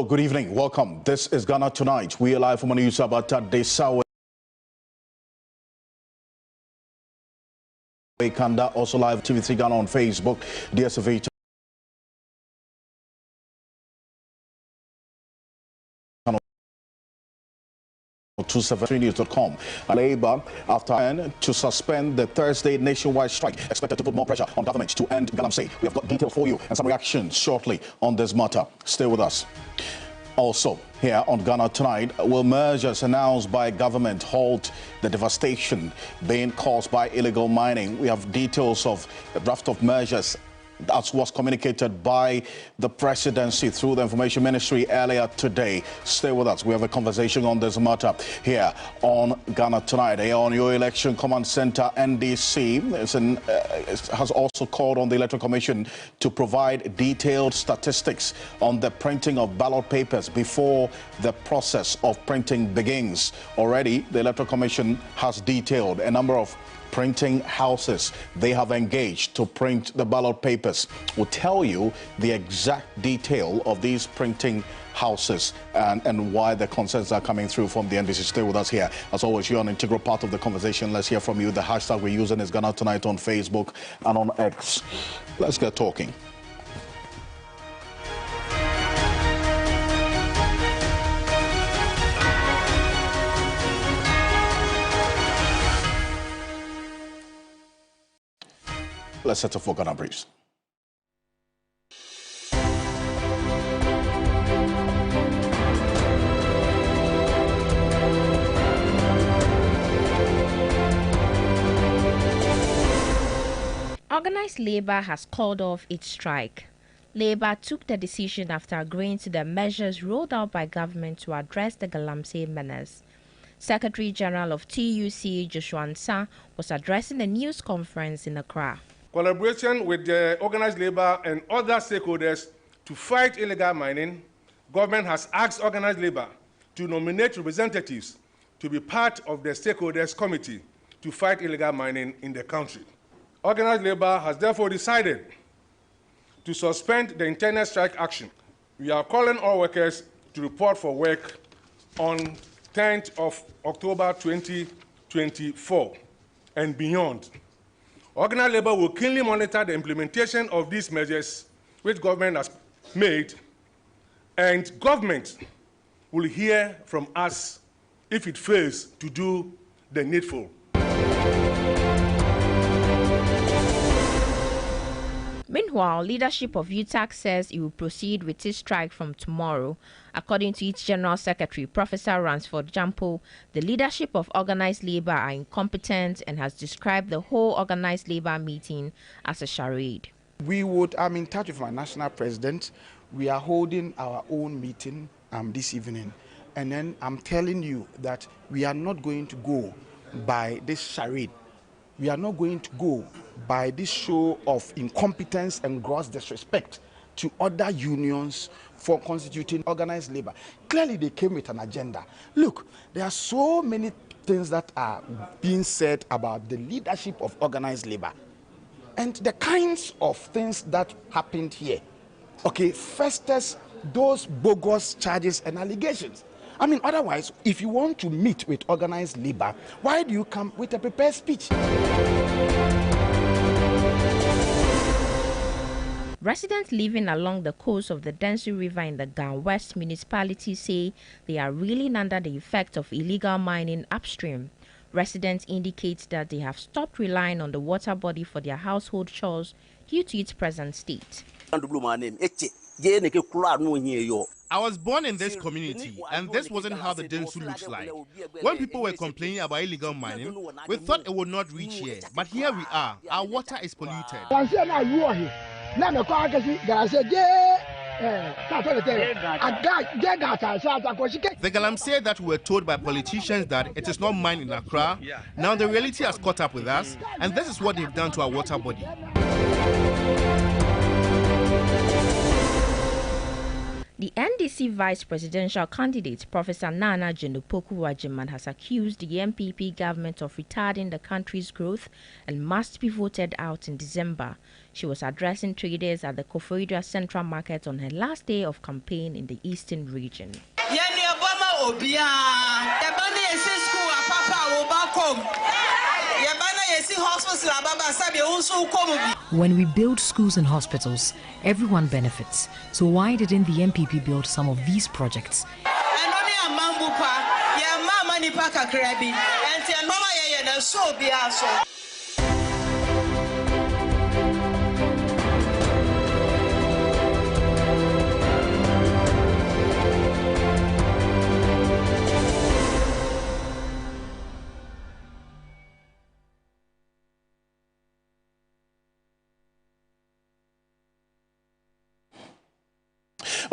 Hello, good evening. Welcome. This is Ghana Tonight. We are live from Owusu about Desawe. Kanda, also live TV3 Ghana on Facebook. DSV 273news.com. Labour after to suspend the Thursday nationwide strike, expected to put more pressure on government to end galamsey. We have got details for you and some reactions shortly on this matter. Stay with us. Also, here on Ghana Tonight, will measures announced by government halt the devastation being caused by illegal mining? We have details of the draft of measures that was communicated by the presidency through the information ministry earlier today. Stay with us. We have a conversation on this matter here on Ghana Tonight. Here on your election command center, NDC has also called on the Electoral Commission to provide detailed statistics on the printing of ballot papers before the process of printing begins. Already, the Electoral Commission has detailed a number of printing houses they have engaged to print the ballot papers. We'll tell you the exact detail of these printing houses and why the concerns are coming through from the NBC. Stay with us here. As always, you're an integral part of the conversation. Let's hear from you. The hashtag we're using is Ghana Tonight on Facebook and on X. Let's get talking. Let's set up for Ghana Briefs. Organized Labour has called off its strike. Labour took the decision after agreeing to the measures rolled out by government to address the galamsey menace. Secretary General of TUC, Joshua Nsa, was addressing a news conference in Accra. Collaboration with the organized labor and other stakeholders to fight illegal mining, government has asked organized labor to nominate representatives to be part of the stakeholders committee to fight illegal mining in the country. Organized labor has therefore decided to suspend the internal strike action. We are calling all workers to report for work on 10th of October 2024 and beyond. Organized labor will keenly monitor the implementation of these measures which government has made, and government will hear from us if it fails to do the needful. Meanwhile, leadership of UTAC says it will proceed with its strike from tomorrow. According to its General Secretary, Professor Ransford Jampo, the leadership of organized labor are incompetent and has described the whole organized labor meeting as a charade. I'm in touch with my national president. We are holding our own meeting this evening. And then I'm telling you that we are not going to go by this charade. We are not going to go by this show of incompetence and gross disrespect to other unions for constituting organized labor. Clearly, they came with an agenda. Look, there are so many things that are being said about the leadership of organized labor and the kinds of things that happened here. Okay, first is those bogus charges and allegations. I mean, otherwise, if you want to meet with organized labor, why do you come with a prepared speech? Residents living along the coast of the Densu River in the Gan West municipality say they are reeling under the effect of illegal mining upstream. Residents indicate that they have stopped relying on the water body for their household chores due to its present state. I was born in this community, and this wasn't how the Densu looks like. When people were complaining about illegal mining, we thought it would not reach here, but here we are. Our water is polluted. The galamsey that we were told by politicians that it is not mined in Accra, now the reality has caught up with us, and this is what they've done to our water body. The NDC vice presidential candidate, Professor Nana Jenopoku-Wajiman, has accused the MPP government of retarding the country's growth and must be voted out in December. She was addressing traders at the Koforidua Central Market on her last day of campaign in the eastern region. When we build schools and hospitals, everyone benefits. So why didn't the MPP build some of these projects?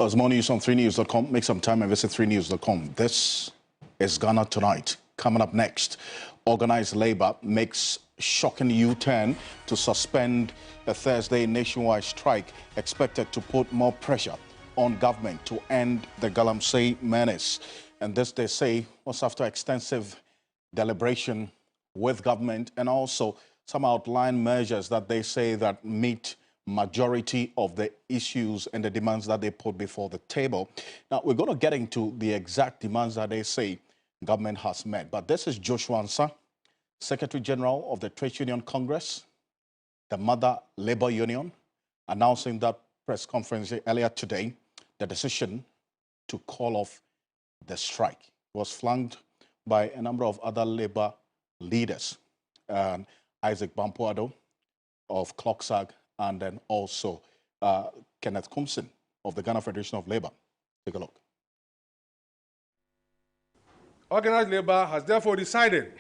It's more news on 3news.com. Make some time and visit 3news.com. This is Ghana Tonight. Coming up next, organized labor makes shocking U-turn to suspend a Thursday nationwide strike expected to put more pressure on government to end the Galamsey menace. And this, they say, was after extensive deliberation with government and also some outline measures that they say that meet majority of the issues and the demands that they put before the table. Now, we're going to get into the exact demands that they say government has met. But this is Joshua Ansah, Secretary General of the Trade Union Congress, the Mother Labor Union, announcing that press conference earlier today, the decision to call off the strike was flanked by a number of other labor leaders, Isaac Bampoado of CLOCSAG, and then also Kenneth Kumsin of the Ghana Federation of Labor. Take a look. Organized labor has therefore decided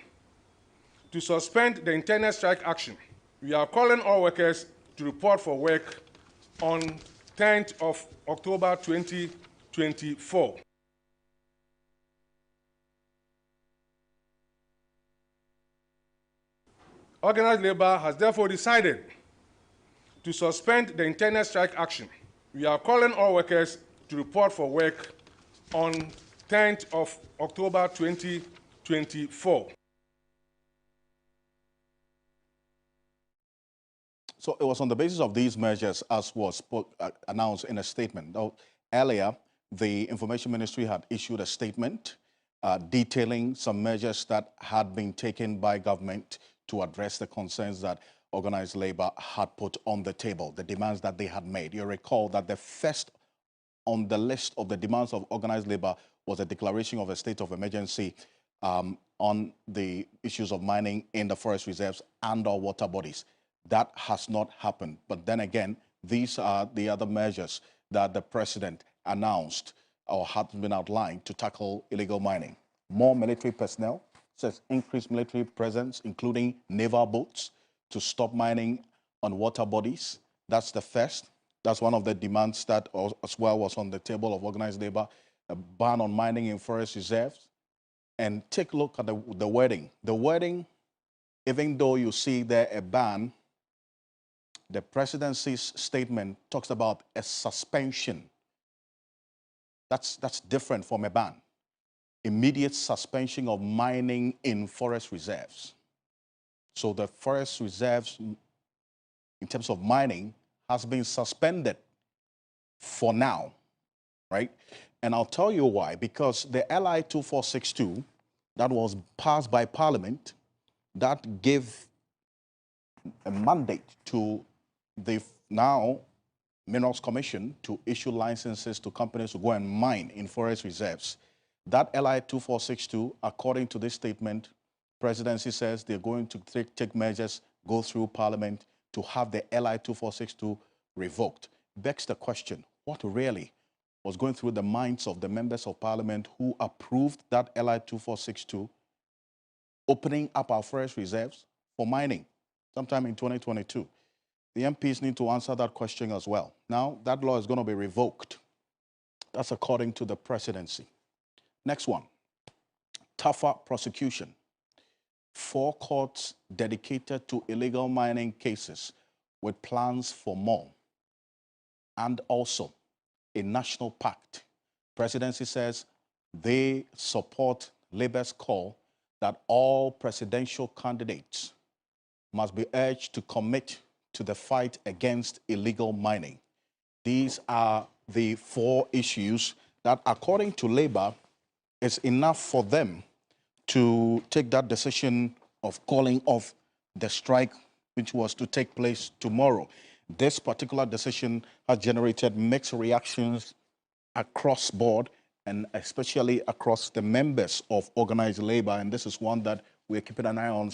to suspend the internal strike action. We are calling all workers to report for work on 10th of October 2024. Organized labor has therefore decided to suspend the internal strike action. We are calling all workers to report for work on 10th of October 2024. So it was on the basis of these measures, as was announced in a statement. Now, earlier, the Information Ministry had issued a statement detailing some measures that had been taken by government to address the concerns that organized labor had put on the table, the demands that they had made. You recall that the first on the list of the demands of organized labor was a declaration of a state of emergency on the issues of mining in the forest reserves and our water bodies. That has not happened. But then again, these are the other measures that the president announced or had been outlined to tackle illegal mining. More military personnel, says increased military presence, including naval boats, to stop mining on water bodies. That's the first. That's one of the demands that as well was on the table of organized labor, a ban on mining in forest reserves. And take a look at the wording. The wording, even though you see there a ban, the presidency's statement talks about a suspension. That's different from a ban. Immediate suspension of mining in forest reserves. So the forest reserves, in terms of mining, has been suspended for now, right? And I'll tell you why. Because the LI 2462 that was passed by Parliament, that gave a mandate to the now Minerals Commission to issue licenses to companies to go and mine in forest reserves. That LI 2462, according to this statement, Presidency says they're going to take measures, go through Parliament to have the LI 2462 revoked. Begs the question, what really was going through the minds of the members of Parliament who approved that LI 2462, opening up our forest reserves for mining sometime in 2022? The MPs need to answer that question as well. Now, that law is going to be revoked. That's according to the presidency. Next one, tougher prosecution. 4 courts dedicated to illegal mining cases with plans for more. And also a national pact. Presidency says they support Labour's call that all presidential candidates must be urged to commit to the fight against illegal mining. These are the 4 issues that, according to Labour, is enough for them to take that decision of calling off the strike, which was to take place tomorrow. This particular decision has generated mixed reactions across board, and especially across the members of organized labor. And this is one that we're keeping an eye on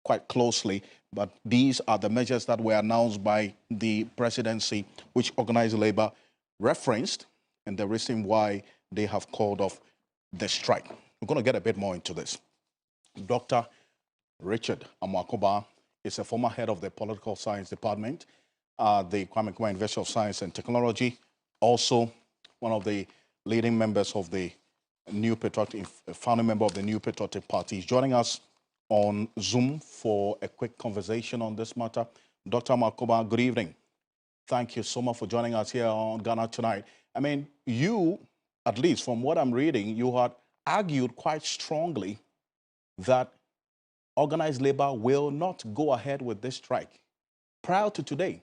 quite closely. But these are the measures that were announced by the presidency, which organized labor referenced, and the reason why they have called off the strike. We're going to get a bit more into this. Dr. Richard Amaka is a former head of the Political Science Department at the Kwame Nkrumah University of Science and Technology, also one of the leading members of the New Patriotic, founding member of the New Patriotic Party. He's joining us on Zoom for a quick conversation on this matter. Dr. Amaka, good evening. Thank you so much for joining us here on Ghana Tonight. I mean, you, at least from what I'm reading, you had argued quite strongly that organized labor will not go ahead with this strike. Prior to today,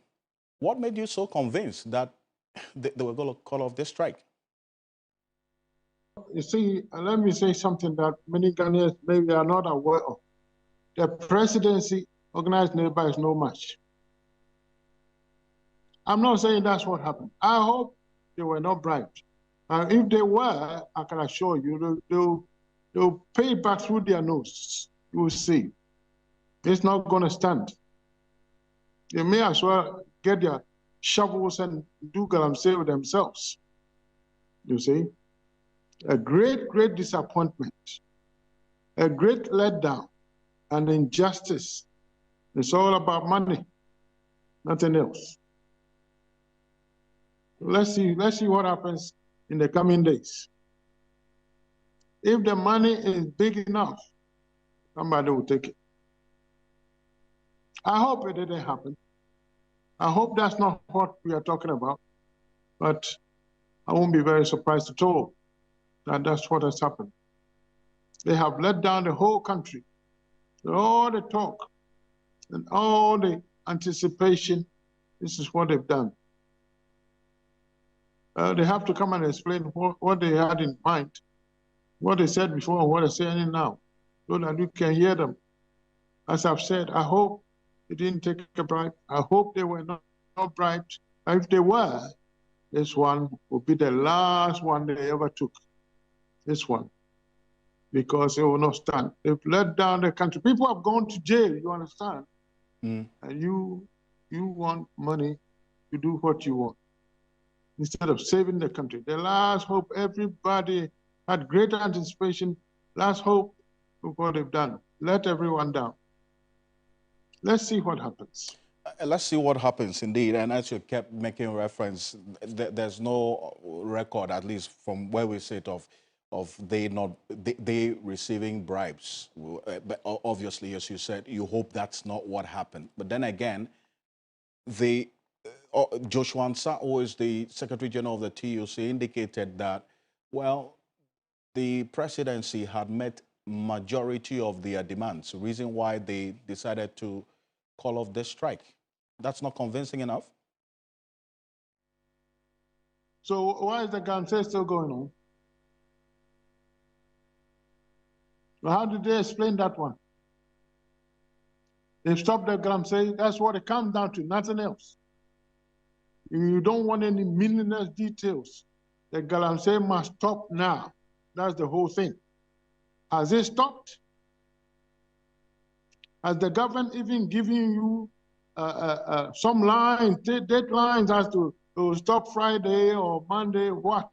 what made you so convinced that they were going to call off this strike? You see, let me say something that many Ghanaians maybe are not aware of. The presidency, organized labor is no match. I'm not saying that's what happened. I hope they were not bribed. If they were, I can assure you, they'll pay it back through their nose. You will see. It's not going to stand. They may as well get their shovels and do galamsey with themselves. You see? A great, great disappointment, a great letdown, and injustice. It's all about money, nothing else. Let's see what happens in the coming days. If the money is big enough, somebody will take it. I hope it didn't happen. I hope that's not what we are talking about, but I won't be very surprised at all that that's what has happened. They have let down the whole country. All the talk and all the anticipation, this is what they've done. They have to come and explain what they had in mind, what they said before and what they're saying now, so that you can hear them. As I've said, I hope they didn't take a bribe. I hope they were not bribed. If they were, this one will be the last one they ever took. This one, because it will not stand. They've let down the country. People have gone to jail, you understand? And you want money to do what you want instead of saving the country. The last hope, everybody had great anticipation. Last hope of what they've done. Let everyone down. Let's see what happens. Let's see what happens, indeed. And as you kept making reference, there's no record, at least from where we sit, of they receiving bribes. But obviously, as you said, you hope that's not what happened. But then again, Joshua Ansah, who is the Secretary General of the TUC, indicated that, well, the presidency had met majority of their demands, the reason why they decided to call off this strike. That's not convincing enough? So why is the galamsey still going on? Well, how did they explain that one? They've stopped the galamsey. That's what it comes down to, nothing else. You don't want any meaningless details. The galamsey must stop now. That's the whole thing. Has it stopped? Has the government even given you some deadlines as to stop Friday or Monday? What?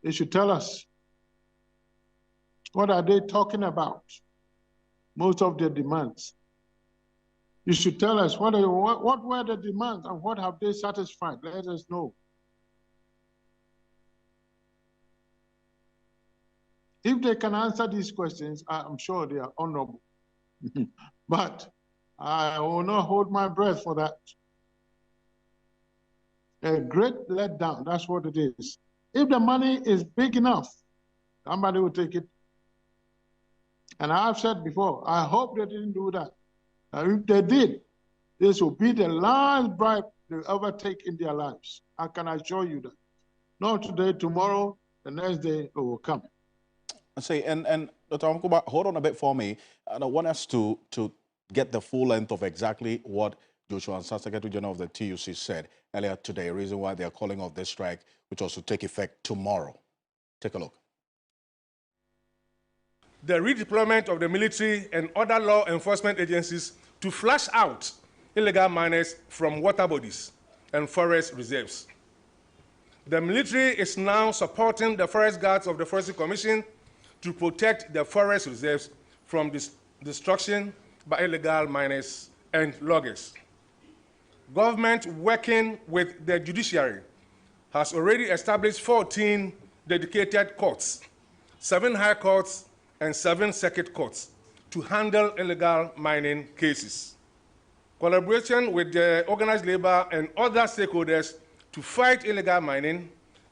They should tell us. What are they talking about? Most of their demands. You should tell us what were the demands and what have they satisfied. Let us know. If they can answer these questions, I'm sure they are honorable. But I will not hold my breath for that. A great letdown, that's what it is. If the money is big enough, somebody will take it. And I've said before, I hope they didn't do that. If they did, this will be the last bribe they ever take in their lives. I can assure you that. Not today, tomorrow, the next day it will come. See, and Dr. Amaka, hold on a bit for me. I want us to get the full length of exactly what Joshua Ansah, Secretary General of the TUC, said earlier today, reason why they are calling off this strike, which was to take effect tomorrow. Take a look. The redeployment of the military and other law enforcement agencies to flush out illegal miners from water bodies and forest reserves. The military is now supporting the forest guards of the Forestry Commission to protect the forest reserves from destruction by illegal miners and loggers. Government, working with the judiciary, has already established 14 dedicated courts, 7 high courts, and 7 circuit courts to handle illegal mining cases. Collaboration with the organized labor and other stakeholders to fight illegal mining,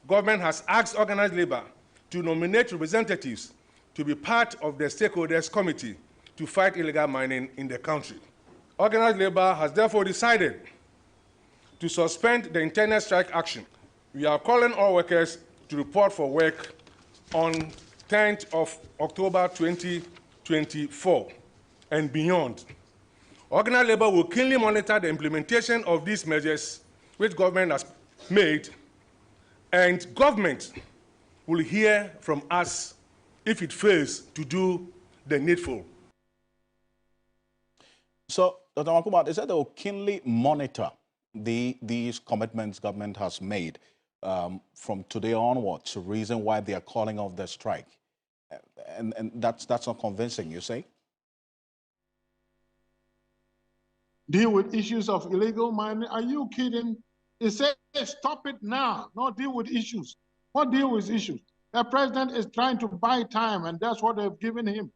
government has asked organized labor to nominate representatives to be part of the stakeholders committee to fight illegal mining in the country. Organized labor has therefore decided to suspend the internal strike action. We are calling all workers to report for work on 10th of October 2024 and beyond. Organized labor will keenly monitor the implementation of these measures which government has made, and government will hear from us if it fails to do the needful. So, Dr. Amaka, they said they will keenly monitor these commitments government has made from today onwards, the reason why they are calling off the strike. And that's not convincing, you say? Deal with issues of illegal mining. Are you kidding? It says stop it now, not deal with issues. What deal with issues? The president is trying to buy time, and that's what they've given him.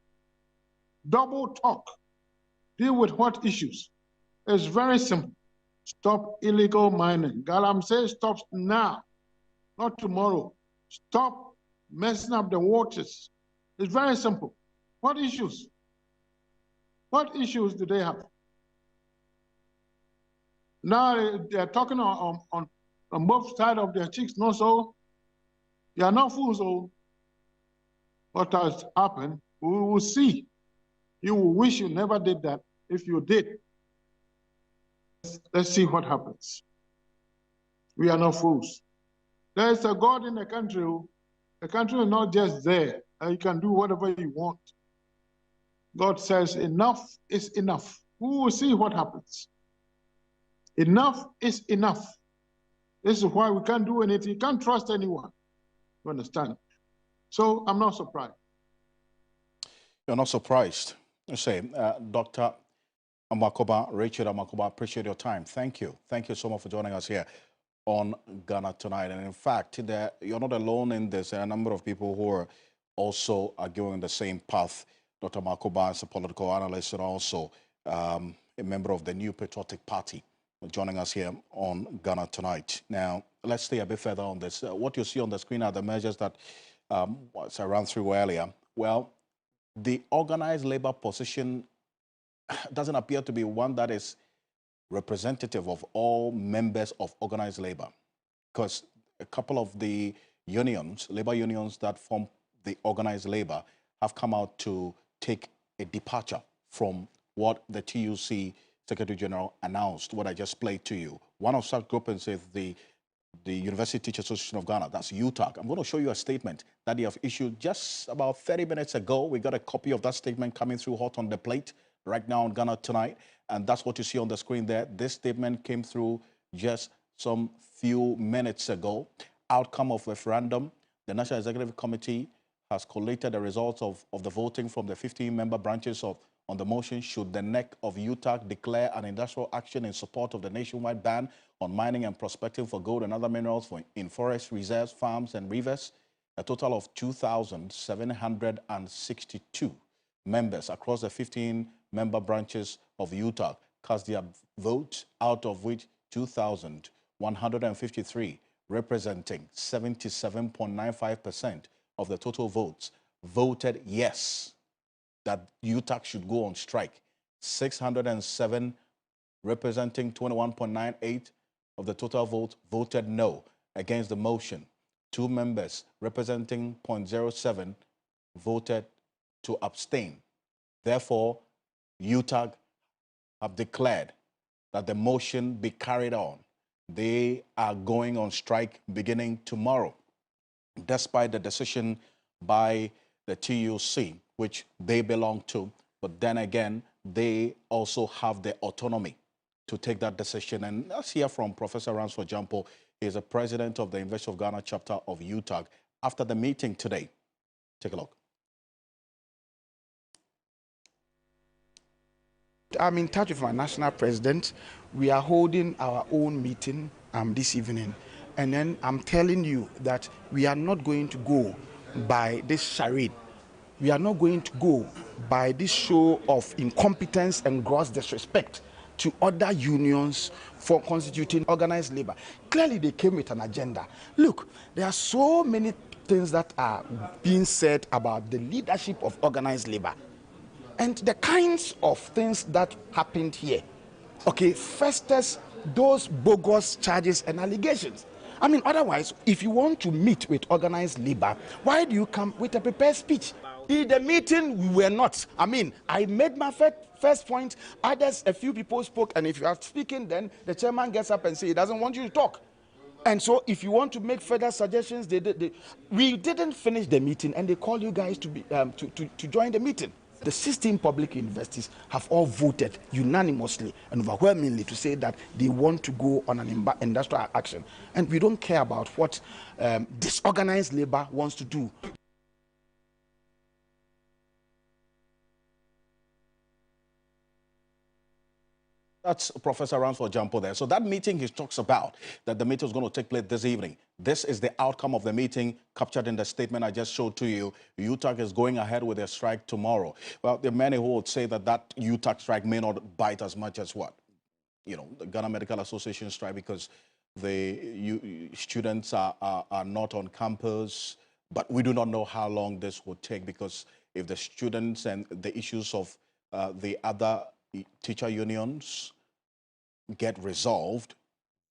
Double talk. Deal with what issues? It's very simple. Stop illegal mining. Galamsey stops now, not tomorrow. Stop messing up the waters. It's very simple. What issues? What issues do they have? Now they're talking on both sides of their cheeks, no so. They are not fools, so what has happened, we will see. You will wish you never did that if you did. Let's see what happens. We are not fools. There is a God in the country. The country is not just there. You can do whatever you want. God says enough is enough. We will see what happens. Enough is enough. This is why we can't do anything. You can't trust anyone. You understand? So I'm not surprised. You're not surprised. You say, Dr. Amaka, Richard Amaka, appreciate your time. Thank you. Thank you so much for joining us here on Ghana Tonight. And in fact, you're not alone in this. There are a number of people who are also going the same path. Dr. Amaka is a political analyst and also a member of the New Patriotic Party, joining us here on Ghana Tonight. Now, let's stay a bit further on this. What you see on the screen are the measures that I ran through earlier. Well, the organized labor position doesn't appear to be one that is representative of all members of organized labor, because a couple of the unions, labor unions that form the organized labor, have come out to take a departure from what the TUC Secretary General announced, what I just played to you. One of such groups is the University Teachers Association of Ghana, that's UTAC. I'm going to show you a statement that they have issued just about 30 minutes ago. We got a copy of that statement coming through hot on the plate right now on Ghana Tonight, and that's what you see on the screen there. This statement came through just some few minutes ago. Outcome of referendum. The National Executive Committee has collated the results of the voting from the 15-member branches on the motion, should the NEC of UTAC declare an industrial action in support of the nationwide ban on mining and prospecting for gold and other minerals in forest reserves, farms, and rivers. A total of 2,762 members across the 15-member branches of UTAC cast their votes, out of which 2,000 153, representing 77.95% of the total votes, voted yes, that UTAC should go on strike. 607, representing 21.98% of the total vote, voted no against the motion. 2 members, representing 0.07%, voted to abstain. Therefore, UTAC have declared that the motion be carried on. They are going on strike beginning tomorrow, despite the decision by the TUC, which they belong to. But then again, they also have the autonomy to take that decision. And let's hear from Professor Ransford Jampo. He is the president of the University of Ghana chapter of UTAC after the meeting today. Take a look. I'm in touch with my national president. We are holding our own meeting this evening. And then I'm telling you that we are not going to go by this charade. We are not going to go by this show of incompetence and gross disrespect to other unions for constituting organized labor. Clearly, they came with an agenda. Look, there are so many things that are being said about the leadership of organized labor. And the kinds of things that happened here, okay, festers those bogus charges and allegations. I mean, otherwise, if you want to meet with organized labor, why do you come with a prepared speech? In the meeting, we were not. I mean, I made my first point. Others, a few people spoke, and if you are speaking, then the chairman gets up and says he doesn't want you to talk. And so if you want to make further suggestions, we didn't finish the meeting, and they called you guys to join the meeting. The 16 public universities have all voted unanimously and overwhelmingly to say that they want to go on an industrial action. And we don't care about what disorganized labor wants to do. That's Professor Ransford Jampo there. So that meeting he talks about, that the meeting is going to take place this evening. This is the outcome of the meeting captured in the statement I just showed to you. UTAC is going ahead with their strike tomorrow. Well, there are many who would say that that UTAC strike may not bite as much as what? You know, the Ghana Medical Association strike, because the students are not on campus. But we do not know how long this will take, because if the students and the issues of the other teacher unions get resolved,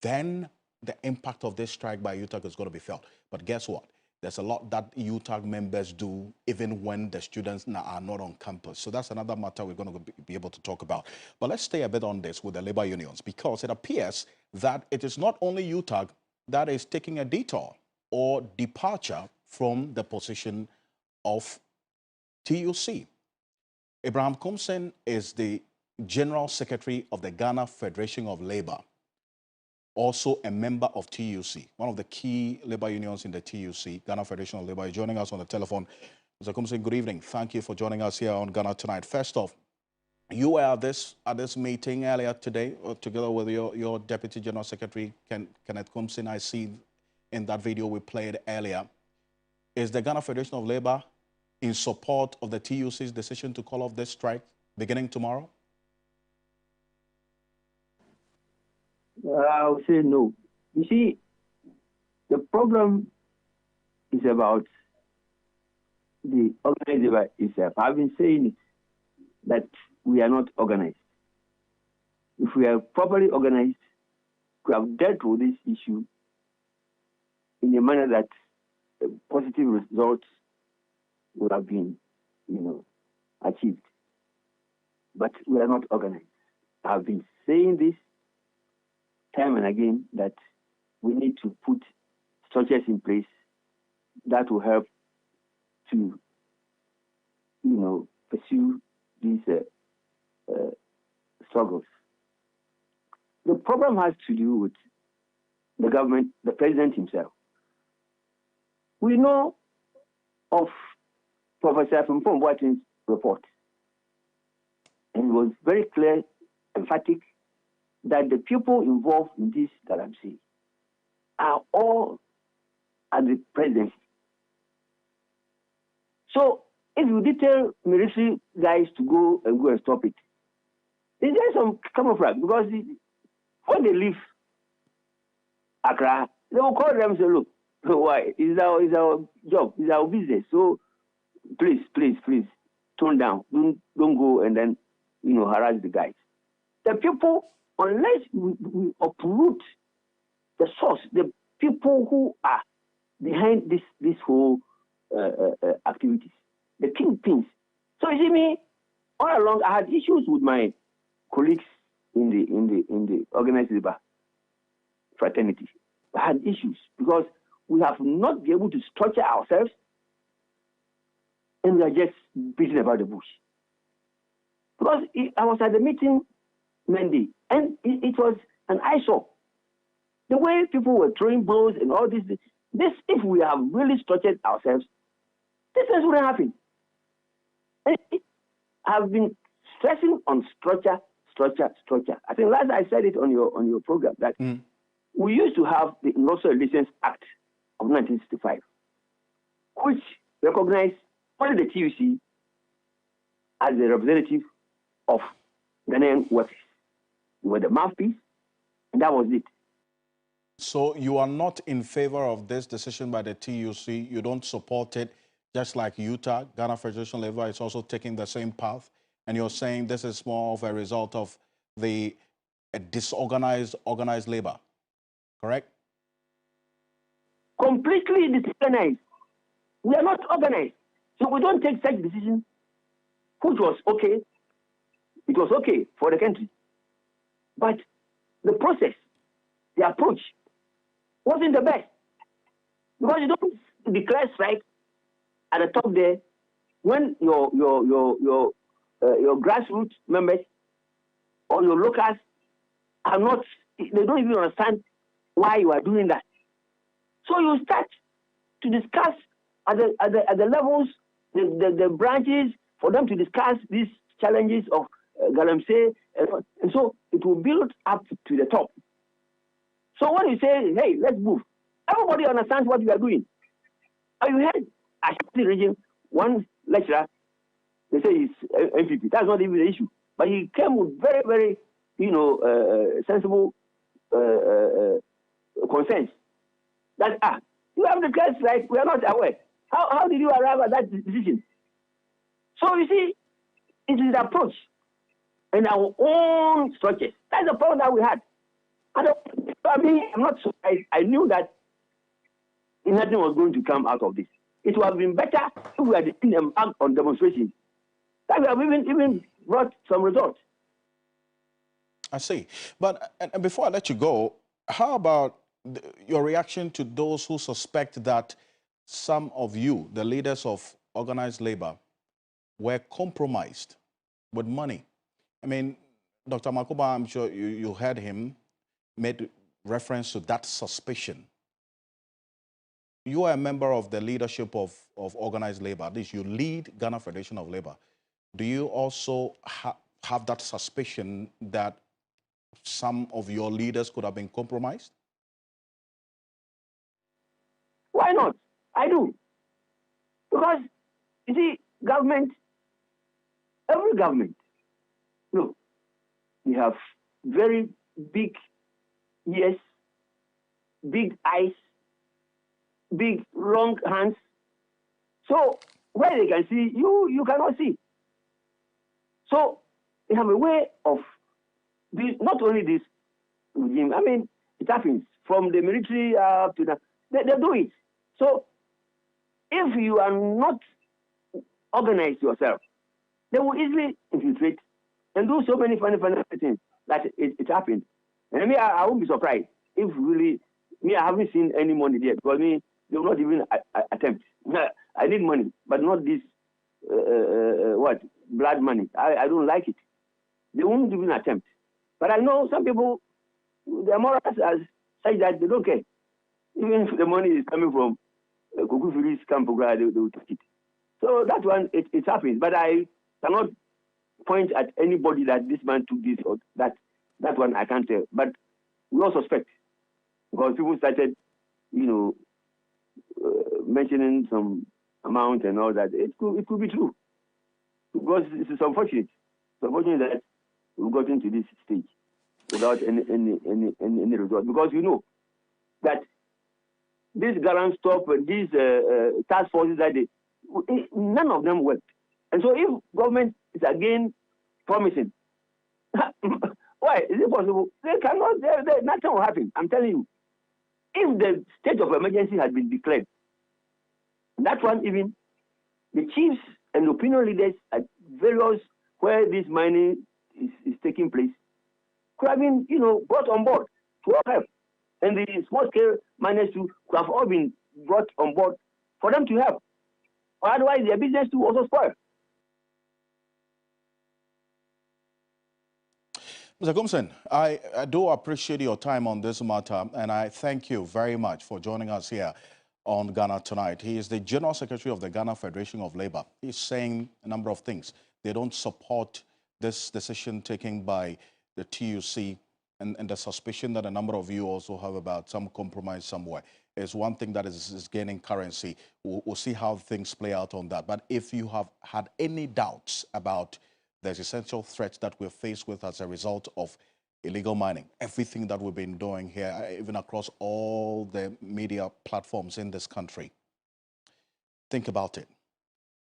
then the impact of this strike by UTAC is going to be felt. But guess what? There's a lot that UTAC members do even when the students are not on campus. So that's another matter we're going to be able to talk about. But let's stay a bit on this with the labor unions, because it appears that it is not only UTAC that is taking a detour or departure from the position of TUC. Abraham Kumsin is the General Secretary of the Ghana Federation of Labor, also a member of TUC, one of the key labor unions in the TUC, Ghana Federation of Labor, is joining us on the telephone. Mr. Kumsin, good evening. Thank you for joining us here on Ghana Tonight. First off, you were at this meeting earlier today, together with your Deputy General Secretary, Kenneth Kumsin. I see in that video we played earlier. Is the Ghana Federation of Labor in support of the TUC's decision to call off this strike beginning tomorrow? I would say no. You see, the problem is about the organized labor itself. I've been saying it, that we are not organized. If we are properly organized, we have dealt with this issue in a manner that positive results would have been, achieved. But we are not organized. I've been saying this time and again, that we need to put structures in place that will help to, pursue these struggles. The problem has to do with the government, the president himself. We know of Professor Boateng's report, and it was very clear, emphatic, that the people involved in this galamsey are all at the presidency. So if you detail military guys to go and stop it, is there some camouflage? Because when they leave, Accra, they will call them and say, look, why? It's our job, it's our business. So please, tone down. Don't go and then, harass the guys. The people, unless we uproot the source, the people who are behind this whole activities, the kingpins. So you see me, all along I had issues with my colleagues in the organized labor fraternity. I had issues because we have not been able to structure ourselves, and we are just beating about the bush. Because I was at the meeting Monday, and it was an eyesore. The way people were throwing blows and all this, if we have really structured ourselves, this things wouldn't happen. And I've been stressing on structure. I think last I said it on your program that we used to have the Industrial Relations Act of 1965, which recognized only the TUC as the representative of Ghanaian workers. We were the mouthpiece, and that was it. So you are not in favor of this decision by the TUC? You don't support it, just like UTAC, Ghana Federation of Labour, is also taking the same path, and you're saying this is more of a result of the disorganized, organized labor, correct? Completely disorganized. We are not organized. So we don't take such decisions, which was okay. It was okay for the country. But the process, the approach, wasn't the best. Because you don't declare strike at the top there when your grassroots members or your locals are not, they don't even understand why you are doing that. So you start to discuss at the levels, the branches, for them to discuss these challenges of Galamsey, and so it will build up to the top. So when you say, hey, let's move, everybody understands what you are doing. You heard Ashti region, one lecturer, they say he's MPP. That's not even the issue. But he came with very, very, sensible concerns. That, you have the case like we are not aware. How did you arrive at that decision? So you see, it is the approach and our own structures. That's the problem that we had. I'm not surprised. I knew that nothing was going to come out of this. It would have been better if we had seen them act on demonstrations. That we have even brought some results. I see. But and before I let you go, how about your reaction to those who suspect that some of you, the leaders of organized labor, were compromised with money? I mean, Dr. Makuba, I'm sure you heard him, made reference to that suspicion. You are a member of the leadership of organized labor. At least you lead Ghana Federation of Labour. Do you also have that suspicion that some of your leaders could have been compromised? Why not? I do. Because, you see, government, every government, look, we have very big ears, big eyes, big long hands. So where they can see, you cannot see. So they have a way of not only this regime. I mean, it happens from the military up to the they do it. So if you are not organized yourself, they will easily infiltrate and do so many funny things that it happened. And I won't be surprised if really I haven't seen any money there, because they will not even attempt. I need money, but not this blood money. I don't like it. They won't even attempt. But I know some people, their morals are such that they don't care. Even if the money is coming from Kukufuri's camp, they will take it. So that one, it happens. But I cannot point at anybody that this man took this or that. That one I can't tell. But we all suspect, because people started, mentioning some amount and all that. It could be true. Because it's unfortunate. It's unfortunate that we've gotten to this stage without any result. Because that this Garan stop, these task forces that none of them worked. And so if government is again promising, why is it possible? They cannot, nothing will happen. I'm telling you. If the state of emergency has been declared, that one even, the chiefs and opinion leaders at various where this mining is taking place could have been, brought on board to all help. And the small-scale miners too could have all been brought on board for them to help. Or otherwise, their business too also spoil. Mr. Gumson, I do appreciate your time on this matter, and I thank you very much for joining us here on Ghana Tonight. He is the General Secretary of the Ghana Federation of Labour. He's saying a number of things. They don't support this decision taken by the TUC, and the suspicion that a number of you also have about some compromise somewhere is one thing that is gaining currency. We'll see how things play out on that. But if you have had any doubts about there's essential threats that we're faced with as a result of illegal mining, everything that we've been doing here, even across all the media platforms in this country, think about it.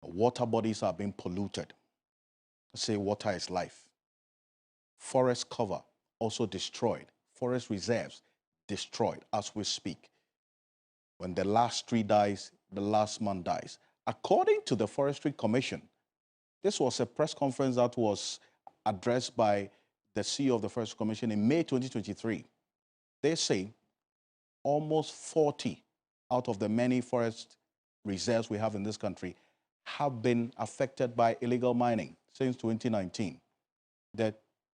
Water bodies are being polluted. Say water is life. Forest cover also destroyed. Forest reserves destroyed as we speak. When the last tree dies, the last man dies. According to the Forestry Commission, this was a press conference that was addressed by the CEO of the Forestry Commission in May 2023. They say almost 40 out of the many forest reserves we have in this country have been affected by illegal mining since 2019. The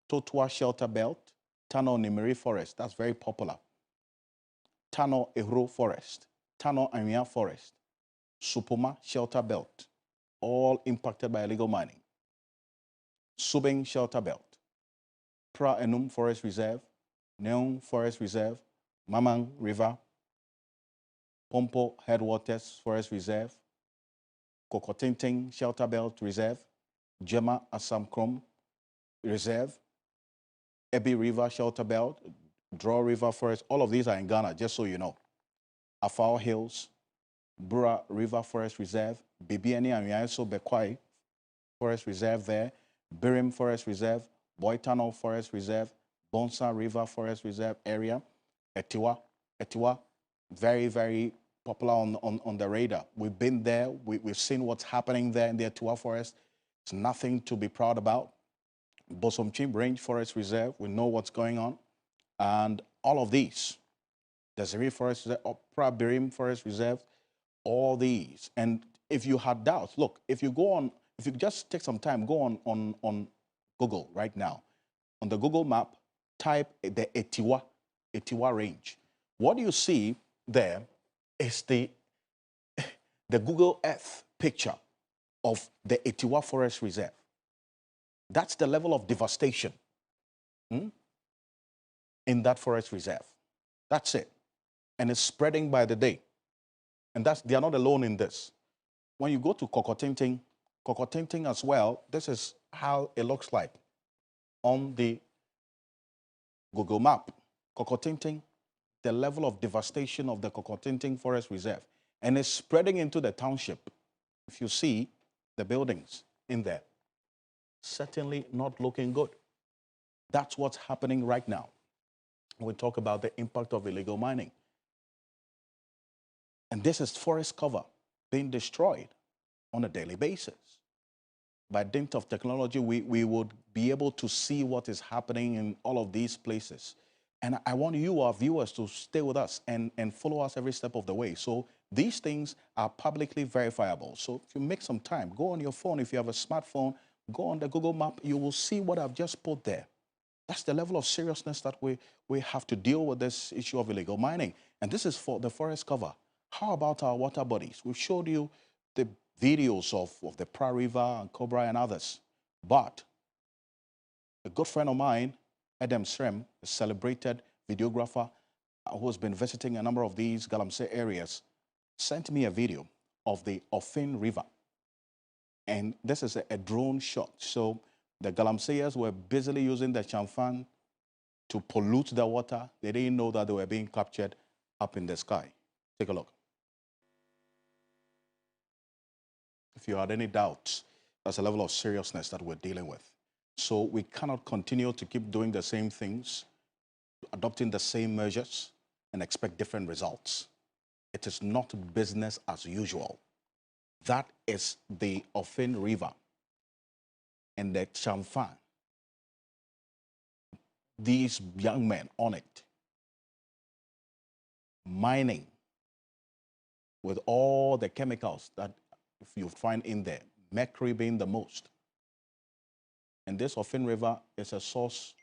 Totua Shelter Belt, Tano Nimiri Forest, that's very popular. Tano Ehro Forest, Tano Anya Forest, Supuma Shelter Belt, all impacted by illegal mining. Subeng Shelter Belt, Pra Enum Forest Reserve, Neung Forest Reserve, Mamang River, Pompo Headwaters Forest Reserve, Kokotinting Shelter Belt Reserve, Jema Assam Krom Reserve, Ebi River Shelter Belt, Draw River Forest, all of these are in Ghana, just so you know. Afao Hills, Bura River Forest Reserve, Bibiani and Yaso Bekwai Forest Reserve there, Birim Forest Reserve, Boitano Forest Reserve, Bonsa River Forest Reserve area, Etiwa, very, very popular on the radar. We've been there, we've seen what's happening there in the Etiwa Forest. It's nothing to be proud about. Bosomchim Range Forest Reserve, we know what's going on. And all of these, Desiree Forest Reserve, Opera Birim Forest Reserve, all these. And if you had doubts, look, if you just take some time, go on Google right now. On the Google map, type the Etiwa Range. What you see there is the Google Earth picture of the Etiwa Forest Reserve. That's the level of devastation in that forest reserve. That's it. And it's spreading by the day. And they are not alone in this. When you go to Kokotinting as well, this is how it looks like on the Google map. Kokotinting, the level of devastation of the Kokotinting Forest Reserve. And it's spreading into the township. If you see the buildings in there, certainly not looking good. That's what's happening right now. We talk about the impact of illegal mining. And this is forest cover being destroyed on a daily basis. By dint of technology, we would be able to see what is happening in all of these places. And I want you, our viewers, to stay with us and follow us every step of the way. So these things are publicly verifiable. So if you make some time, go on your phone. If you have a smartphone, go on the Google map. You will see what I've just put there. That's the level of seriousness that we have to deal with this issue of illegal mining. And this is for the forest cover. How about our water bodies? We've showed you the videos of the Pra River and Cobra and others. But a good friend of mine, Adam Srem, a celebrated videographer who has been visiting a number of these Galamsey areas, sent me a video of the Ofin River. And this is a drone shot. So the Galamseyers were busily using the chamfan to pollute the water. They didn't know that they were being captured up in the sky. Take a look. If you had any doubts, that's a level of seriousness that we're dealing with. So we cannot continue to keep doing the same things, adopting the same measures, and expect different results. It is not business as usual. That is the Offin River and the Chamfan. These young men on it, mining with all the chemicals that you find in there, mercury being the most. And this Offin River is a source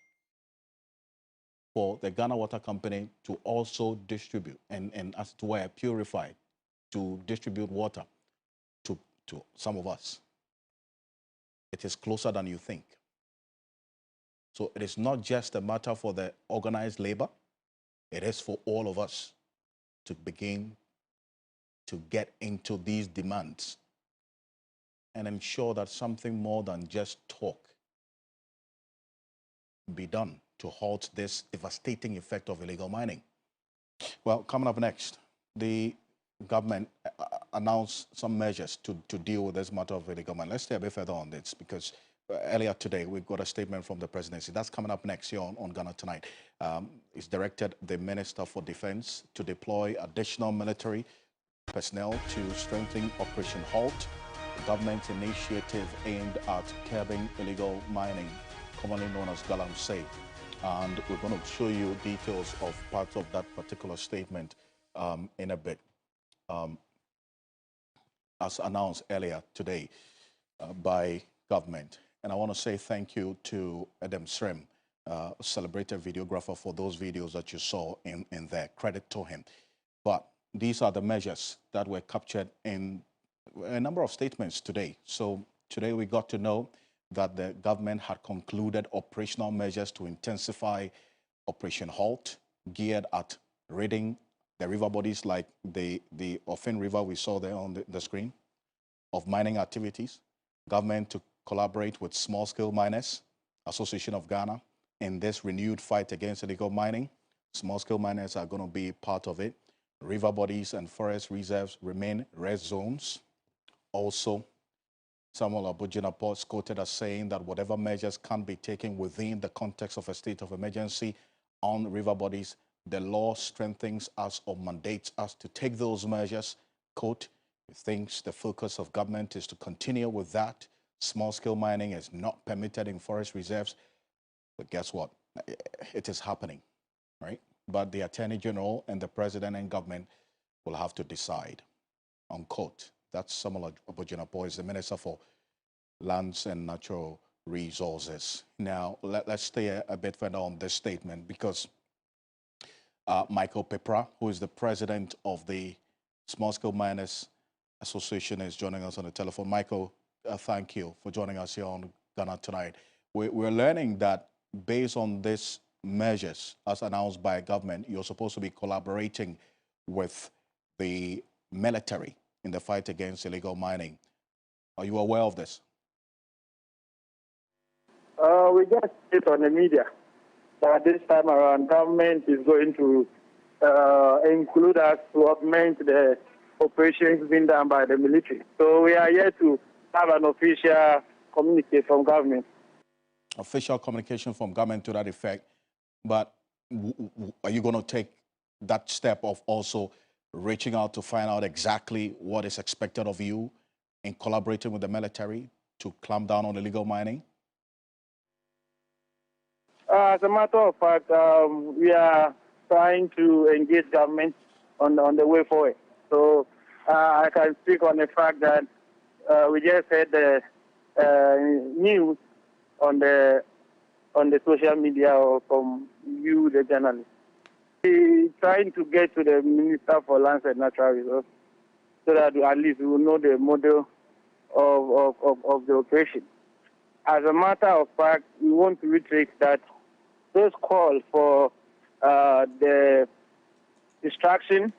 for the Ghana Water Company to also distribute and as it were, purify, to distribute water to some of us. It is closer than you think. So it is not just a matter for the organized labor, it is for all of us to begin to get into these demands and ensure that something more than just talk be done to halt this devastating effect of illegal mining. Well, coming up next, the government announced some measures to deal with this matter of illegal mining. Let's stay a bit further on this because earlier today we got a statement from the presidency. That's coming up next here on Ghana Tonight. It's directed the Minister for Defense to deploy additional military personnel to strengthen Operation Halt, the government initiative aimed at curbing illegal mining, commonly known as GhanaTonight. And we're going to show you details of parts of that particular statement in a bit. As announced earlier today by government. And I want to say thank you to Adam Srem, celebrated videographer, for those videos that you saw in there. Credit to him. But these are the measures that were captured in a number of statements today. So today we got to know that the government had concluded operational measures to intensify Operation Halt, geared at ridding the river bodies like the Offin River we saw there on the screen, of mining activities. Government to collaborate with small-scale miners, Association of Ghana, in this renewed fight against illegal mining. Small-scale miners are going to be part of it. River bodies and forest reserves remain red zones. Also, Samuel Abujinapo is quoted as saying that whatever measures can be taken within the context of a state of emergency on river bodies, the law strengthens us or mandates us to take those measures. Quote, he thinks the focus of government is to continue with that. Small-scale mining is not permitted in forest reserves. But guess what? It is happening, right? But the Attorney General and the President and government will have to decide. Unquote. That's Samuel Abujinapo, is the Minister for Lands and Natural Resources. Now, let's stay a bit further on this statement because Michael Pepra, who is the president of the Small Scale Miners Association, is joining us on the telephone. Michael, thank you for joining us here on Ghana Tonight. We're learning that based on these measures as announced by government, you're supposed to be collaborating with the military in the fight against illegal mining. Are you aware of this? We just see it on the media that this time around government is going to include us to augment the operations being done by the military. So we are here to have an official communique from government. Official communication from government to that effect. But are you going to take that step of also reaching out to find out exactly what is expected of you in collaborating with the military to clamp down on illegal mining? As a matter of fact, we are trying to engage government on the way forward. So I can speak on the fact that we just heard the news on the social media or from you, the journalist. We're trying to get to the Minister for Lands and Natural Resources so that at least we will know the model of the operation. As a matter of fact, we want to reiterate that those calls for the destruction,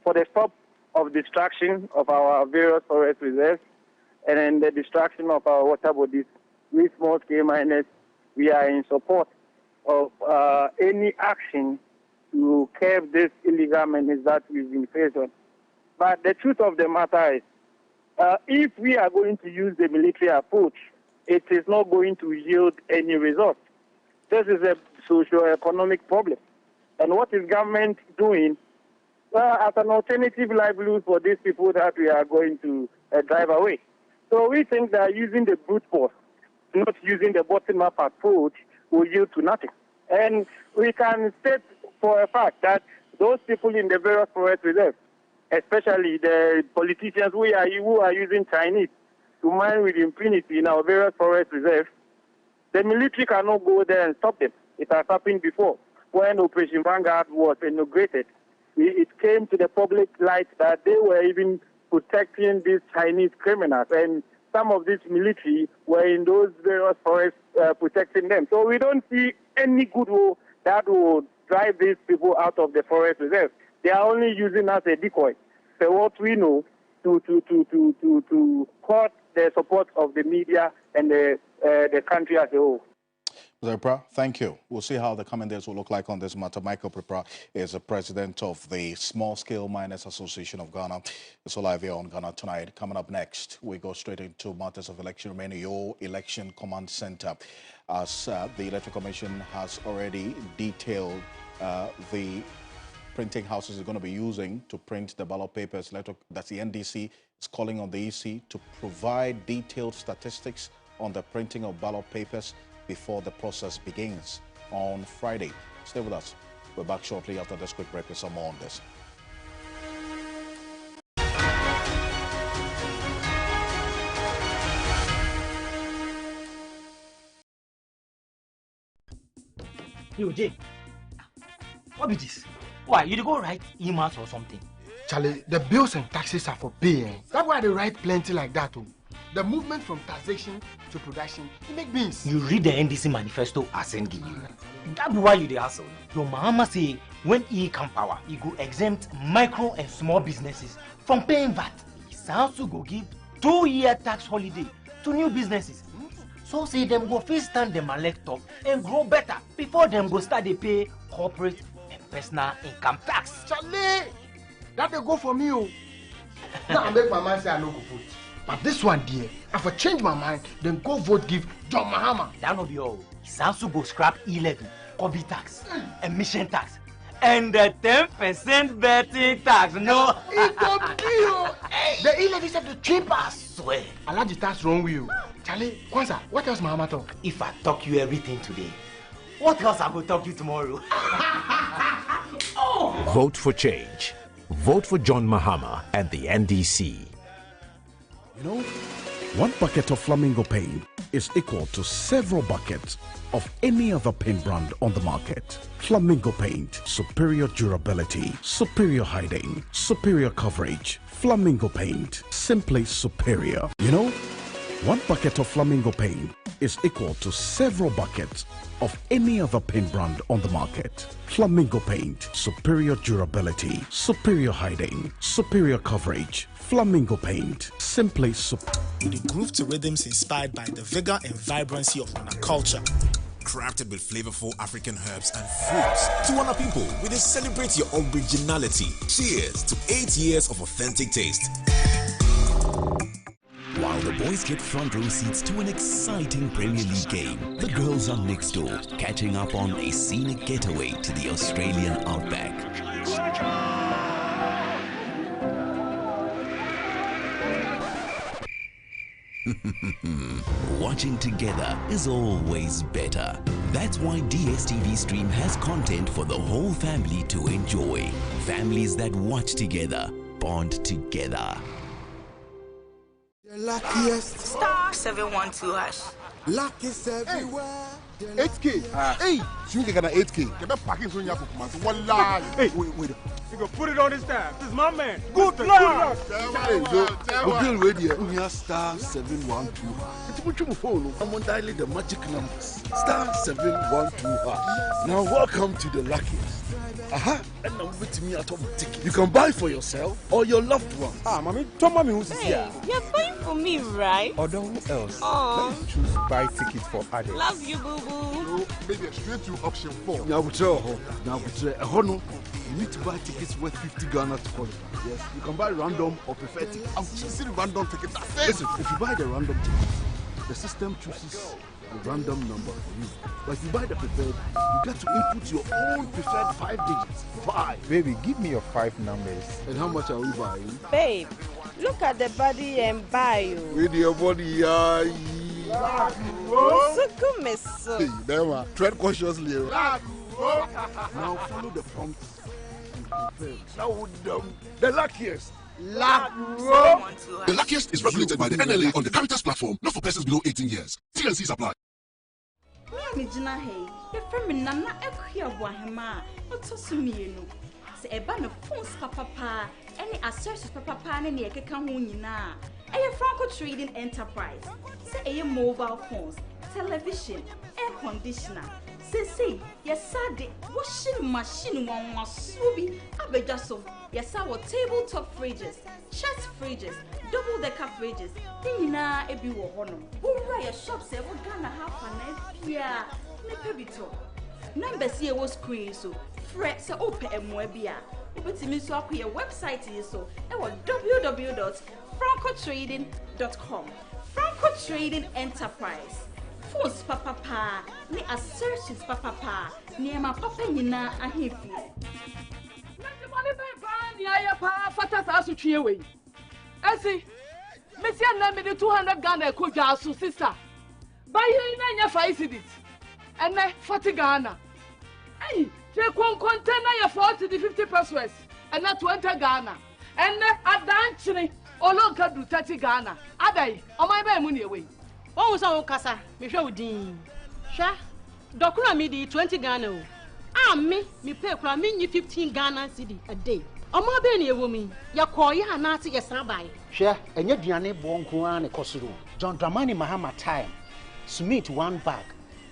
for the stop of destruction of our various forest reserves and then the destruction of our water bodies with small-scale miners, we are in support of any action to curb this illegal menace that we've been faced on. But the truth of the matter is, if we are going to use the military approach, it is not going to yield any result. This is a socio-economic problem. And what is government doing as an alternative livelihood for these people that we are going to drive away? So we think that using the brute force, not using the bottom-up approach, will yield to nothing. And we can state for a fact that those people in the various forest reserves, especially the politicians who are using Chinese to mine with impunity in our various forest reserves, the military cannot go there and stop them. It has happened before. When Operation Vanguard was inaugurated, it came to the public light that they were even protecting these Chinese criminals, and some of these military were in those various forests protecting them. So we don't see any good will that will drive these people out of the forest reserve. They are only using us as a decoy. So what we know to court the support of the media and the country as a whole. Mr. Prepra, thank you. We'll see how the coming days will look like on this matter. Michael Prepra is the president of the Small Scale Miners Association of Ghana. It's all live here on Ghana Tonight. Coming up next, we go straight into matters of election remaining. Your election command center, as the Electoral Commission has already detailed the printing houses are going to be using to print the ballot papers. That's the NDC is calling on the EC to provide detailed statistics on the printing of ballot papers before the process begins on Friday. Stay with us. We're back shortly after this quick break with some more on this. Yo, Jay, what is this? Why, you go write emails or something? Charlie, the bills and taxes are for paying. That's why they write plenty like that too. The movement from taxation to production, it make means. You read the NDC manifesto I send you. That's why you the hassle. Your mama say when he come power, he go exempt micro and small businesses from paying VAT. He sounds to go give 2-year tax holiday to new businesses. So say them go first stand them elect up and grow better before them go start they pay corporate and personal income tax. Charlie, that they go for me. Oh. Now I make my mind say I no go vote. But this one, dear, if I change my mind, then go vote give John Mahama. That no be all. Samsu go scrap e-levy, COVID tax, emission tax, and the 10% betting tax. No, it don't kill. The e-levy is the cheapest. Swear. I like the tax wrong with you. Charlie, Kwanzaa, what else Mahama talk? If I talk you everything today, what else I go talk you tomorrow? Oh. Vote for change. Vote for John Mahama and the NDC. You know, one bucket of Flamingo paint is equal to several buckets of any other paint brand on the market. Flamingo paint, superior durability, superior hiding, superior coverage. Flamingo paint, simply superior. You know, one bucket of Flamingo paint is equal to several buckets of any other paint brand on the market. Flamingo paint, superior durability, superior hiding, superior coverage. Flamingo paint, simply We groove to rhythms inspired by the vigor and vibrancy of our culture. Crafted with flavorful African herbs and fruits. To honor people, we just celebrate your originality. Cheers to 8 years of authentic taste. While the boys get front row seats to an exciting Premier League game, the girls are next door, catching up on a scenic getaway to the Australian outback. Watching together is always better. That's why DSTV Stream has content for the whole family to enjoy. Families that watch together, bond together. The luckiest. Star 712 hash. Luck is everywhere. 8K. Hey, you can get 8K. Get back packing from your Wallah. Hey, wait. You can put it on his tab. This is my man. Good luck. Hey, yo, Bill Radio. We are star 712. It's what you follow. I'm on dialing the magic numbers. Star 712. Now welcome to the luckiest. Aha, and now with me at home ticket. You can buy for yourself or your loved ones. Mommy, tell mommy who's here. You're going For me, right? Or who else? Aww. Let me choose buy tickets for adults. Love you, boo boo. No, maybe straight to option 4. Now, you need to buy tickets worth 50 Ghana to qualify. Yes, you can buy random or preferred tickets. I'm choosing random tickets. Listen, if you buy the random ticket, the system chooses the random number for you. But if you buy the preferred, you get to input your own preferred 5 digits. 5. Baby, give me your 5 numbers. And how much are we buying? Babe, look at the body and buy you. With your body, Hey, Dema, tread cautiously. Now follow the prompts and confirm. Now the luckiest. The luckiest is regulated by the NLA on the Caritas platform, not for persons below 18 years. TNCs apply. Me Gina hey, your friend Nana Equia Wahema, what to me no. Say a band of phones papa, any assertions papa, and any Ekahunina. A Franco Trading Enterprise. Say a mobile phones, television, air conditioner. Say, yes, sir, washing machine one must be abejaso. Yes, our tabletop fridges, chest fridges, double-decker fridges. Nina ebi wo hono. Ura your shop say we Ghana half an yeah. Nepebito. Numbers here was screen so. Fret say open emwebia. Obetimi so akwa website is so. www.francotrading.com. Franco Trading Enterprise. Phones papa ni assertions papa ni ma papa nyina ahefi na money papa ni aya pa fata sa so twie we asi mesi na me 200 Ghana ko dwa so sister buy na nya 5 cedis ene 40 Ghana ai je container ya 40 to 50 pesos ene 20 Ghana ene adanchire olonka du 30 Ghana adai o mai ba mu ni ewe. Oh, so Cassa, Michel Dean. Sha, Doctor me the 20 Ghana. Ah, me pay for me 15 Ghana cedi a day. O ma be na woman, ya call ya na to yes na buy. Sha, enye duane bonko an ekosoro. John Dramani Mahama time. Smith 1 bag.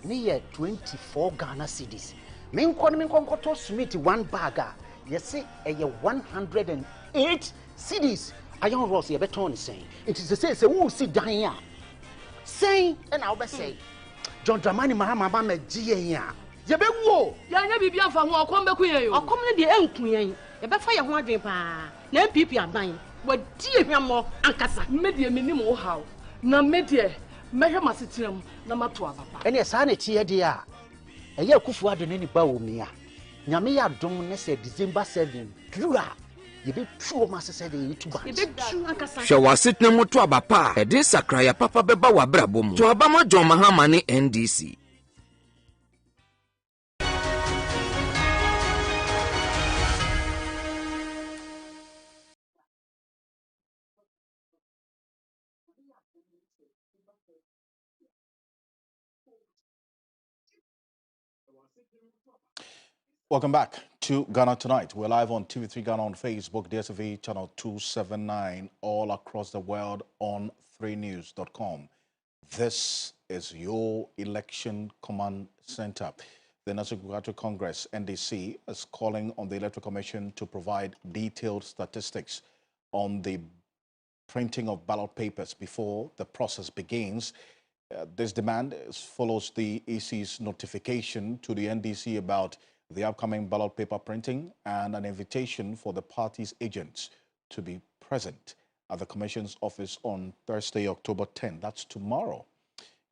Me ye 24 Ghana cedis. Me nko to Smith 1 bag a. Yes say eye 108 cedis. Iron Ross ye beton saying. It is the say who sit down here. Say and I'll be say John Dramani Mahama ba me gie ya ye be wo ya nya bibia fa ho akom be kuyen yo akom ne de enkuyen ye be fa ye ho adwen pa na MPP aban wadi ehwamo ankasa me de minim wo haw na me de mehwe masetirem na mato ababa ene sa na tie de a eye akufu ade ne ni ba wo mi a nyame ya dom ne se December 7 dura ye be tuo masese de YouTube ye be tu ankasa hwe wasetna moto abapa e de sakraya papa beba wa brabo mu to abama John Mahama ne NDC. Welcome back to Ghana Tonight. We're live on TV3 Ghana on Facebook, DSTV channel 279, all across the world on 3news.com. This is your election command center. The National Democratic Congress, NDC, is calling on the Electoral Commission to provide detailed statistics on the printing of ballot papers before the process begins. This demand follows the EC's notification to the NDC about the upcoming ballot paper printing and an invitation for the party's agents to be present at the Commission's office on Thursday, October 10. That's tomorrow.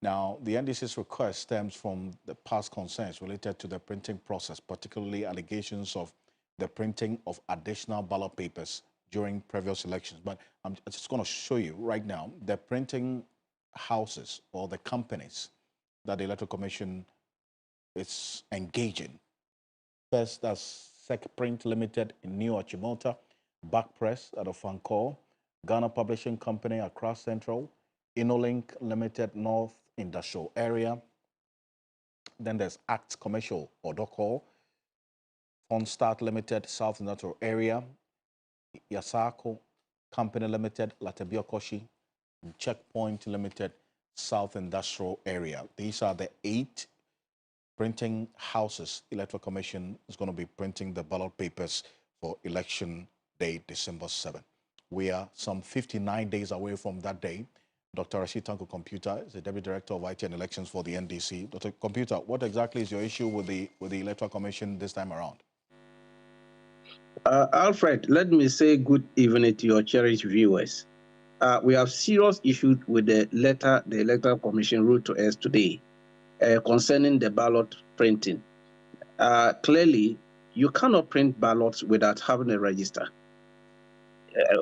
Now, the NDC's request stems from the past concerns related to the printing process, particularly allegations of the printing of additional ballot papers during previous elections. But I'm just going to show you right now the printing houses or the companies that the Electoral Commission is engaging. First, that's Sec Print Limited in New Achimota, Back Press out of Fancor, Ghana Publishing Company across Central, Inolink Limited North Industrial Area. Then there's Acts Commercial Odoko, Fonstart Limited South Industrial Area, Yasako Company Limited Latebiokoshi, Checkpoint Limited South Industrial Area. These are the 8 printing houses. Electoral Commission is going to be printing the ballot papers for election day, December 7. We are some 59 days away from that day. Dr. Rashid Tanko Computer is the Deputy Director of IT and Elections for the NDC. Dr. Computer, what exactly is your issue with the Electoral Commission this time around? Alfred, let me say good evening to your cherished viewers. We have serious issues with the letter the Electoral Commission wrote to us today concerning the ballot printing. Clearly, you cannot print ballots without having a register.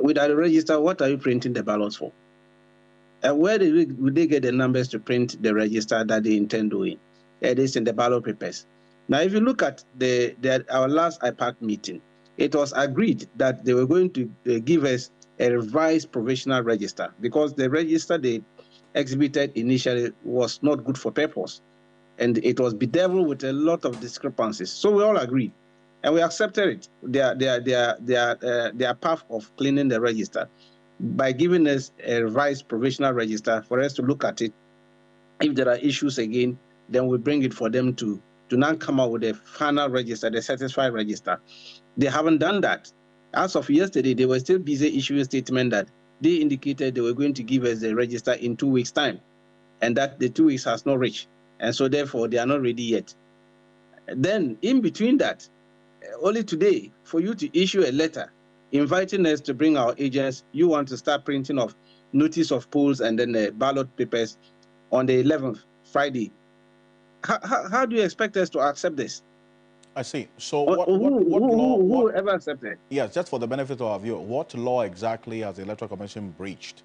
Without a register, what are you printing the ballots for? Where would they get the numbers to print the register that they intend doing? It is in the ballot papers. Now, if you look at our last IPAC meeting, it was agreed that they were going to give us a revised provisional register because the register they exhibited initially was not good for purpose, and it was bedeviled with a lot of discrepancies. So we all agreed, and we accepted it. Their path of cleaning the register by giving us a revised provisional register for us to look at it. If there are issues again, then we bring it for them to now come out with a final register, the satisfied register. They haven't done that. As of yesterday, they were still busy issuing a statement that they indicated they were going to give us the register in 2 weeks' time, and that the 2 weeks has not reached, and so therefore they are not ready yet. Then, in between that, only today, for you to issue a letter inviting us to bring our agents, you want to start printing of notice of polls and then the ballot papers on the 11th, Friday. How do you expect us to accept this? I see. So who ever accepted? Yes, just for the benefit of our viewer, what law exactly has the Electoral Commission breached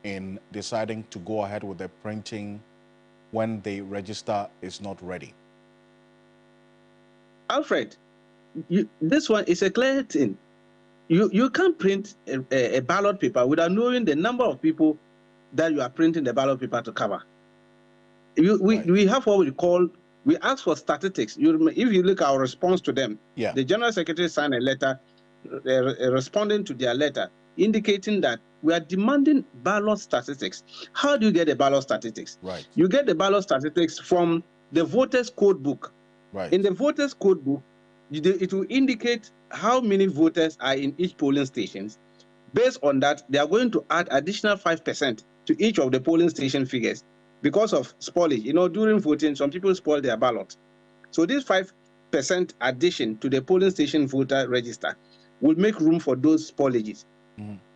in deciding to go ahead with the printing when the register is not ready? Alfred, this one is a clear thing. You can't print a ballot paper without knowing the number of people that you are printing the ballot paper to cover. We have what we call, we ask for statistics. If you look at our response to them, the General Secretary signed a letter responding to their letter, indicating that we are demanding ballot statistics. How do you get the ballot statistics? Right. You get the ballot statistics from the voters' code book. Right. In the voters' code book, it will indicate how many voters are in each polling stations. Based on that, they are going to add additional 5% to each of the polling station figures because of spoilage. You know, during voting, some people spoil their ballot. So this 5% addition to the polling station voter register will make room for those spoilages.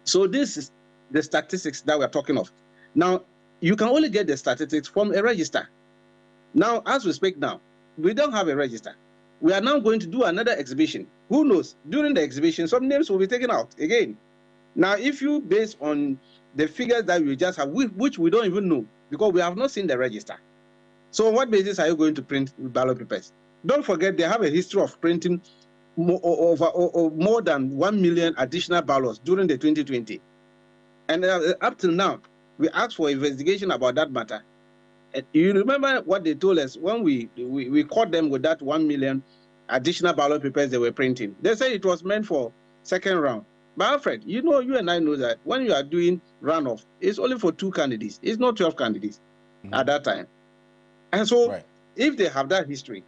So this is the statistics that we're talking of. Now, you can only get the statistics from a register. Now, as we speak now, we don't have a register. We are now going to do another exhibition. Who knows? During the exhibition, some names will be taken out again. Now, if you base on the figures that we just have, which we don't even know, because we have not seen the register. So on what basis are you going to print ballot papers? Don't forget, they have a history of printing more than 1 million additional ballots during the 2020. And up till now, we asked for investigation about that matter. You remember what they told us when we caught them with that 1 million additional ballot papers they were printing. They said it was meant for second round. But Alfred, you know, you and I know that when you are doing runoff, it's only for 2 candidates. It's not 12 candidates at that time. And so if they have that history,